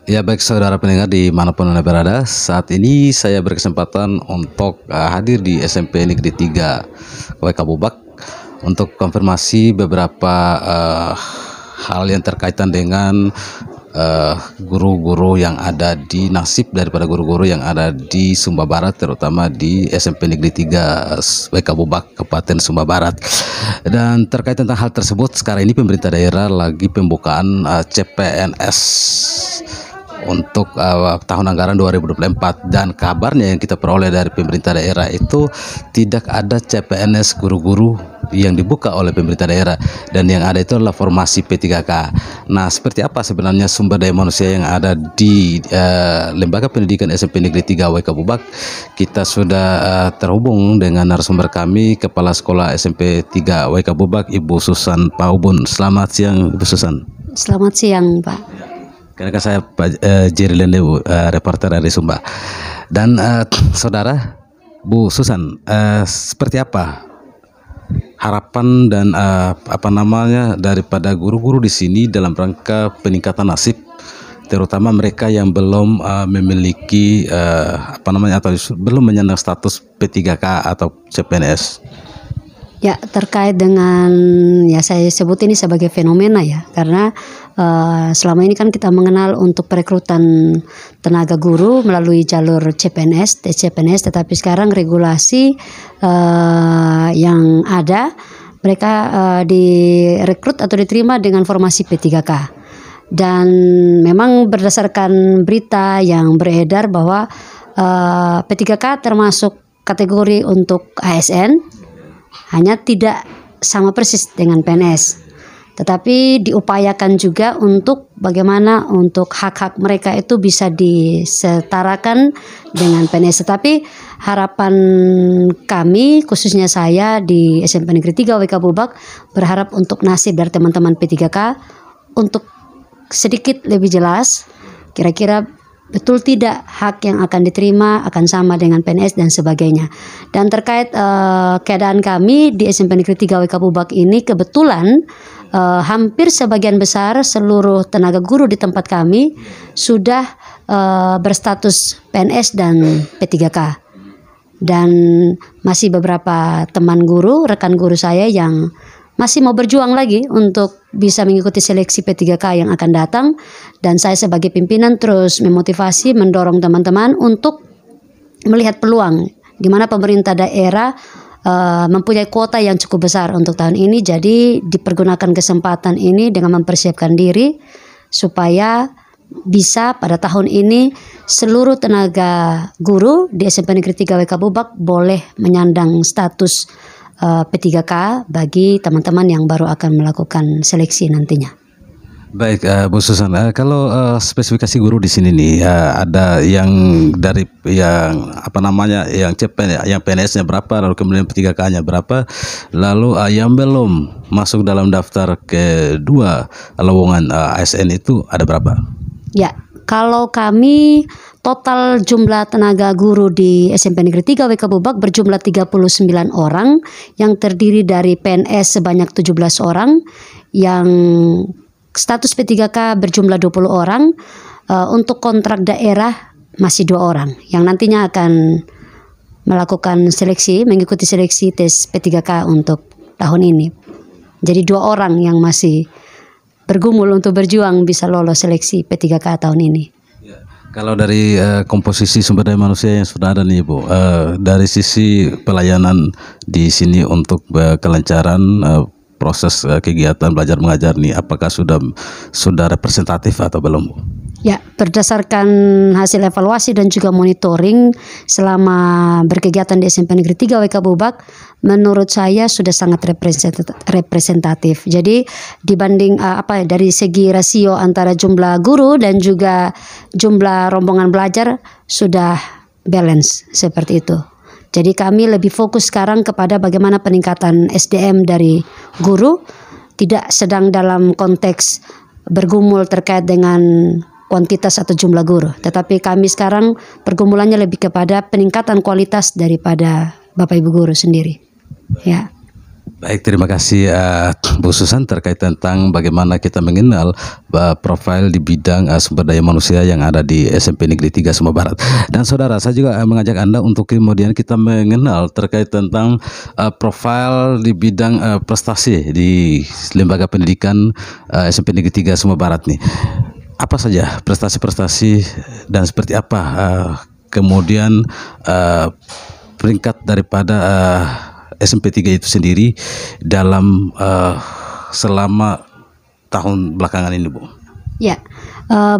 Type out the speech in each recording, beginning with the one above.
Ya baik saudara pendengar dimanapun Anda berada, saat ini saya berkesempatan untuk hadir di SMP Negeri 3 WK Bubak untuk konfirmasi beberapa hal yang terkaitan dengan guru-guru yang ada di nasib daripada guru-guru yang ada di Sumba Barat, terutama di SMP Negeri 3 WK Bubak Kabupaten Sumba Barat. Dan terkait tentang hal tersebut, sekarang ini pemerintah daerah lagi pembukaan CPNS untuk tahun anggaran 2024, dan kabarnya yang kita peroleh dari pemerintah daerah itu tidak ada CPNS guru-guru yang dibuka oleh pemerintah daerah, dan yang ada itu adalah formasi P3K. Nah, seperti apa sebenarnya sumber daya manusia yang ada di Lembaga Pendidikan SMP Negeri 3 WK Bubak? Kita sudah terhubung dengan narasumber kami, Kepala Sekolah SMP 3 WK Bubak, Ibu Susan Paubun. Selamat siang, Ibu Susan. Selamat siang, Pak. Karena saya Jerry Lende, reporter dari Sumba. Dan saudara, Bu Susan, seperti apa harapan dan daripada guru-guru di sini dalam rangka peningkatan nasib, terutama mereka yang belum memiliki atau belum menyandang status P3K atau CPNS? Ya, terkait dengan saya sebut ini sebagai fenomena ya, karena selama ini kan kita mengenal untuk perekrutan tenaga guru melalui jalur CPNS, TCPNS, tetapi sekarang regulasi yang ada, mereka direkrut atau diterima dengan formasi P3K. Dan memang berdasarkan berita yang beredar bahwa P3K termasuk kategori untuk ASN, hanya tidak sama persis dengan PNS, tetapi diupayakan juga untuk bagaimana untuk hak-hak mereka itu bisa disetarakan dengan PNS. Tetapi harapan kami, khususnya saya di SMP Negeri 3 WK Bubak, berharap untuk nasib dari teman-teman P3K untuk sedikit lebih jelas, kira-kira betul tidak hak yang akan diterima akan sama dengan PNS dan sebagainya. Dan terkait keadaan kami di SMP Negeri 3 WK Bubak ini, kebetulan hampir sebagian besar seluruh tenaga guru di tempat kami sudah berstatus PNS dan P3K. Dan masih beberapa teman guru, rekan guru saya yang masih mau berjuang lagi untuk bisa mengikuti seleksi P3K yang akan datang. Dan saya sebagai pimpinan terus memotivasi, mendorong teman-teman untuk melihat peluang di mana pemerintah daerah mempunyai kuota yang cukup besar untuk tahun ini. Jadi dipergunakan kesempatan ini dengan mempersiapkan diri supaya bisa pada tahun ini seluruh tenaga guru di SMP Negeri 3 WK Bubak boleh menyandang status P3K bagi teman-teman yang baru akan melakukan seleksi nantinya. Baik, Bu Susan, kalau spesifikasi guru di sini nih, ada yang dari yang yang yang PNS-nya berapa, lalu kemudian P3K-nya berapa, lalu yang belum masuk dalam daftar kedua lowongan ASN itu ada berapa? Ya, kalau kami total jumlah tenaga guru di SMP Negeri 3 WK Bubak berjumlah 39 orang yang terdiri dari PNS sebanyak 17 orang, yang status P3K berjumlah 20 orang, untuk kontrak daerah masih 2 orang yang nantinya akan melakukan seleksi, mengikuti seleksi tes P3K untuk tahun ini. Jadi 2 orang yang masih bergumul untuk berjuang bisa lolos seleksi P3K tahun ini. Kalau dari komposisi sumber daya manusia yang sudah ada nih, Bu, dari sisi pelayanan di sini untuk kelancaran proses kegiatan belajar mengajar nih, apakah sudah representatif atau belum, Bu? Ya, berdasarkan hasil evaluasi dan juga monitoring selama berkegiatan di SMP Negeri 3 WK Bubak, menurut saya sudah sangat representatif. Jadi dibanding dari segi rasio antara jumlah guru dan juga jumlah rombongan belajar sudah balance seperti itu. Jadi kami lebih fokus sekarang kepada bagaimana peningkatan SDM dari guru, tidak sedang dalam konteks bergumul terkait dengan kuantitas atau jumlah guru, tetapi kami sekarang pergumulannya lebih kepada peningkatan kualitas daripada Bapak Ibu guru sendiri. Ya. Baik, terima kasih Bu Susan terkait tentang bagaimana kita mengenal profil di bidang sumber daya manusia yang ada di SMP Negeri 3 Sumatera Barat. Dan saudara, saya juga mengajak Anda untuk kemudian kita mengenal terkait tentang profil di bidang prestasi di lembaga pendidikan SMP Negeri 3 Sumatera Barat nih. Apa saja prestasi-prestasi dan seperti apa kemudian peringkat daripada SMP 3 itu sendiri dalam selama tahun belakangan ini, Bu? Ya,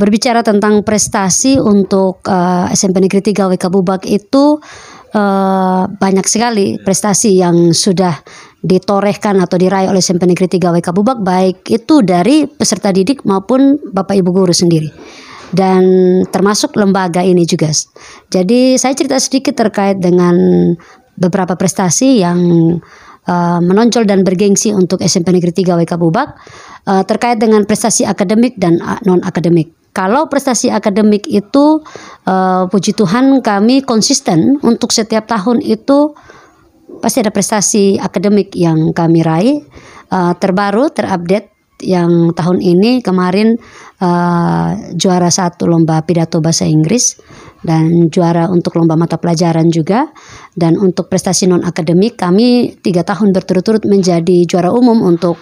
berbicara tentang prestasi untuk SMP Negeri 3 WK Bubak itu banyak sekali prestasi yang sudah ditorehkan atau diraih oleh SMP Negeri 3 WK Bubak, baik itu dari peserta didik maupun Bapak Ibu guru sendiri. Dan termasuk lembaga ini juga. Jadi saya cerita sedikit terkait dengan beberapa prestasi yang menonjol dan bergengsi untuk SMP Negeri 3 WK Bubak terkait dengan prestasi akademik dan non-akademik. Kalau prestasi akademik itu puji Tuhan kami konsisten untuk setiap tahun itu pasti ada prestasi akademik yang kami raih. Terbaru, terupdate yang tahun ini kemarin juara 1 lomba pidato bahasa Inggris dan juara untuk lomba mata pelajaran juga. Dan untuk prestasi non akademik kami 3 tahun berturut-turut menjadi juara umum untuk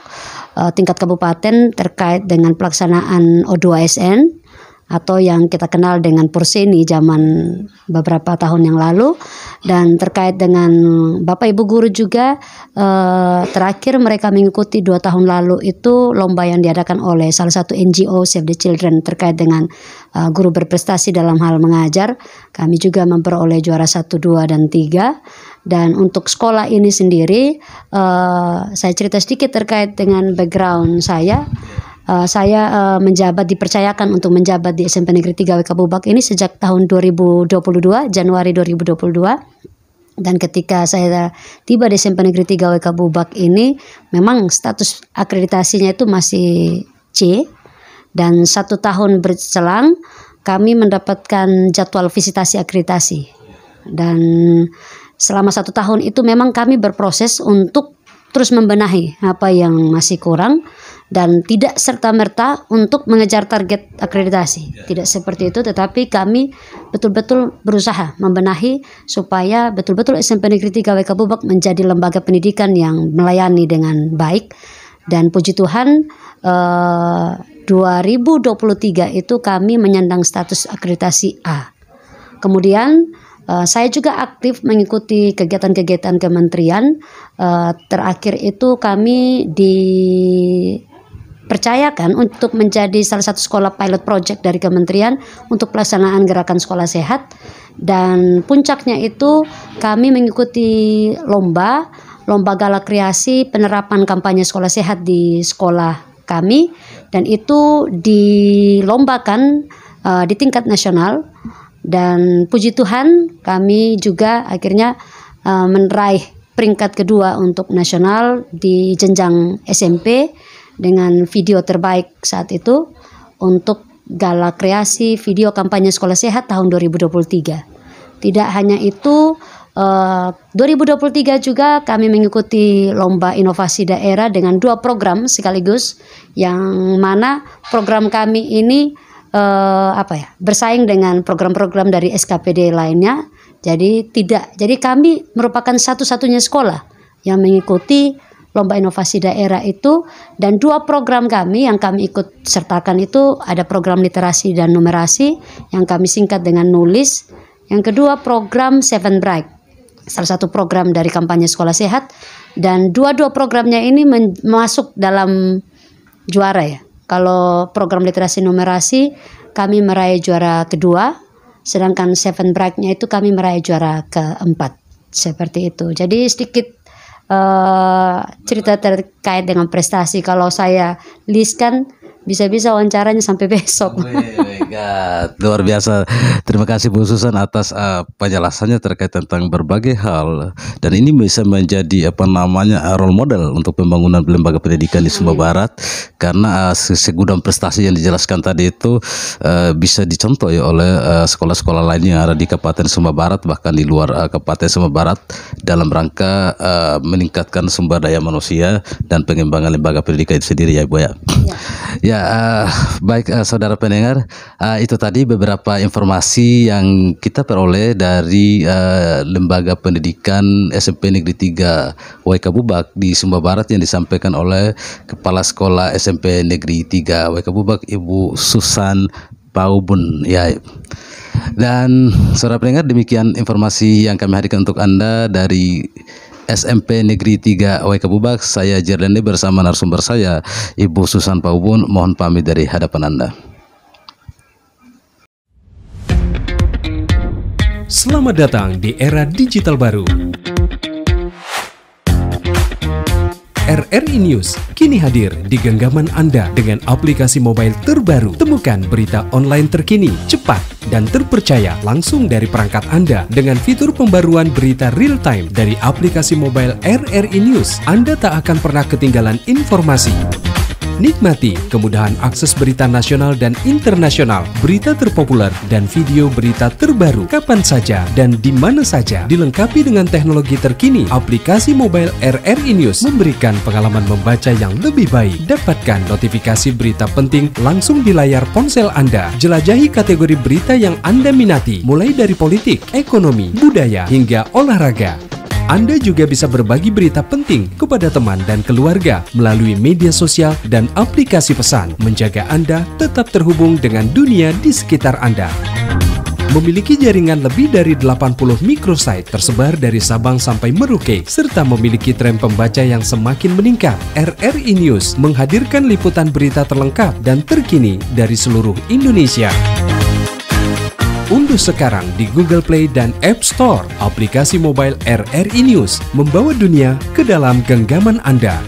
tingkat kabupaten terkait dengan pelaksanaan O2SN atau yang kita kenal dengan Porseni zaman beberapa tahun yang lalu. Dan terkait dengan Bapak Ibu guru juga terakhir mereka mengikuti 2 tahun lalu itu lomba yang diadakan oleh salah satu NGO Save the Children terkait dengan guru berprestasi dalam hal mengajar. Kami juga memperoleh juara 1, 2, dan 3. Dan untuk sekolah ini sendiri saya cerita sedikit terkait dengan background saya. Saya menjabat, dipercayakan untuk menjabat di SMP Negeri 3 WK Bubak ini sejak tahun 2022, Januari 2022. Dan ketika saya tiba di SMP Negeri 3 WK Bubak ini, memang status akreditasinya itu masih C. Dan 1 tahun berselang kami mendapatkan jadwal visitasi akreditasi. Dan selama 1 tahun itu memang kami berproses untuk terus membenahi apa yang masih kurang dan tidak serta-merta untuk mengejar target akreditasi. Tidak seperti itu, tetapi kami betul-betul berusaha membenahi supaya betul-betul SMP Negeri 3 WK Bubak menjadi lembaga pendidikan yang melayani dengan baik. Dan puji Tuhan 2023 itu kami menyandang status akreditasi A. Kemudian saya juga aktif mengikuti kegiatan-kegiatan kementerian. Terakhir itu kami dipercayakan untuk menjadi salah satu sekolah pilot project dari kementerian untuk pelaksanaan gerakan sekolah sehat. Dan puncaknya itu kami mengikuti lomba gala kreasi penerapan kampanye sekolah sehat di sekolah kami. Dan itu dilombakan di tingkat nasional. Dan puji Tuhan kami juga akhirnya meraih peringkat kedua untuk nasional di jenjang SMP dengan video terbaik saat itu untuk gala kreasi video kampanye sekolah sehat tahun 2023. Tidak hanya itu, 2023 juga kami mengikuti lomba inovasi daerah dengan 2 program sekaligus, yang mana program kami ini bersaing dengan program-program dari SKPD lainnya. Jadi kami merupakan satu-satunya sekolah yang mengikuti lomba inovasi daerah itu. Dan 2 program kami yang kami ikut sertakan itu ada program literasi dan numerasi yang kami singkat dengan nulis. Yang kedua program Seven Bright, salah satu program dari kampanye sekolah sehat. Dan dua programnya ini masuk dalam juara ya. Kalau program literasi numerasi kami meraih juara kedua, sedangkan Seven Bright-nya itu kami meraih juara keempat. Seperti itu. Jadi sedikit cerita terkait dengan prestasi. Kalau saya listkan bisa-bisa wawancaranya sampai besok. Luar biasa. Terima kasih Bu Susan atas penjelasannya terkait tentang berbagai hal, dan ini bisa menjadi role model untuk pembangunan lembaga pendidikan di Sumba Barat, karena segudang prestasi yang dijelaskan tadi itu bisa dicontoh ya oleh sekolah-sekolah lain yang ada di Kabupaten Sumba Barat, bahkan di luar Kabupaten Sumba Barat, dalam rangka meningkatkan sumber daya manusia dan pengembangan lembaga pendidikan itu sendiri ya Bu ya. Ya, baik saudara pendengar, itu tadi beberapa informasi yang kita peroleh dari lembaga pendidikan SMP Negeri 3 WK Bubak di Sumba Barat yang disampaikan oleh Kepala Sekolah SMP Negeri 3 WK Bubak Ibu Susan Paubun ya. Dan saudara pendengar, demikian informasi yang kami hadirkan untuk Anda dari SMP Negeri 3 WK Bubak. Saya Jerlende bersama narasumber saya Ibu Susan Paubun, mohon pamit dari hadapan Anda. Selamat datang di era digital baru. RRI News kini hadir di genggaman Anda dengan aplikasi mobile terbaru. Temukan berita online terkini, cepat, dan terpercaya langsung dari perangkat Anda dengan fitur pembaruan berita real time dari aplikasi mobile RRI News. Anda tak akan pernah ketinggalan informasi. Nikmati kemudahan akses berita nasional dan internasional, berita terpopuler, dan video berita terbaru kapan saja dan di mana saja. Dilengkapi dengan teknologi terkini, aplikasi mobile RRI News memberikan pengalaman membaca yang lebih baik. Dapatkan notifikasi berita penting langsung di layar ponsel Anda. Jelajahi kategori berita yang Anda minati, mulai dari politik, ekonomi, budaya, hingga olahraga. Anda juga bisa berbagi berita penting kepada teman dan keluarga melalui media sosial dan aplikasi pesan, menjaga Anda tetap terhubung dengan dunia di sekitar Anda. Memiliki jaringan lebih dari 80 microsite tersebar dari Sabang sampai Merauke, serta memiliki tren pembaca yang semakin meningkat. RRI News menghadirkan liputan berita terlengkap dan terkini dari seluruh Indonesia. Unduh sekarang di Google Play dan App Store aplikasi mobile RRI News, membawa dunia ke dalam genggaman Anda.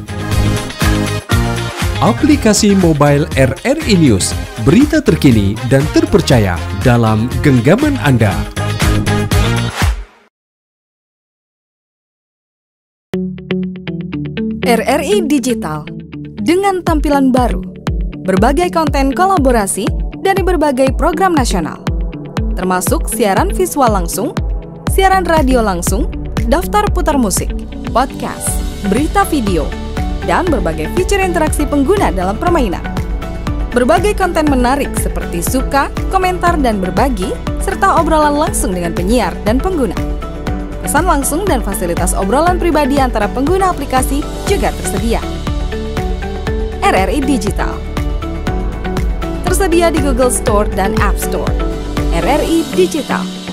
Aplikasi mobile RRI News, berita terkini dan terpercaya dalam genggaman Anda. RRI Digital dengan tampilan baru, berbagai konten kolaborasi dari berbagai program nasional, termasuk siaran visual langsung, siaran radio langsung, daftar putar musik, podcast, berita video, dan berbagai fitur interaksi pengguna dalam permainan. Berbagai konten menarik seperti suka, komentar, dan berbagi, serta obrolan langsung dengan penyiar dan pengguna. Pesan langsung dan fasilitas obrolan pribadi antara pengguna aplikasi juga tersedia. RRI Digital tersedia di Google Store dan App Store. RRI Digital.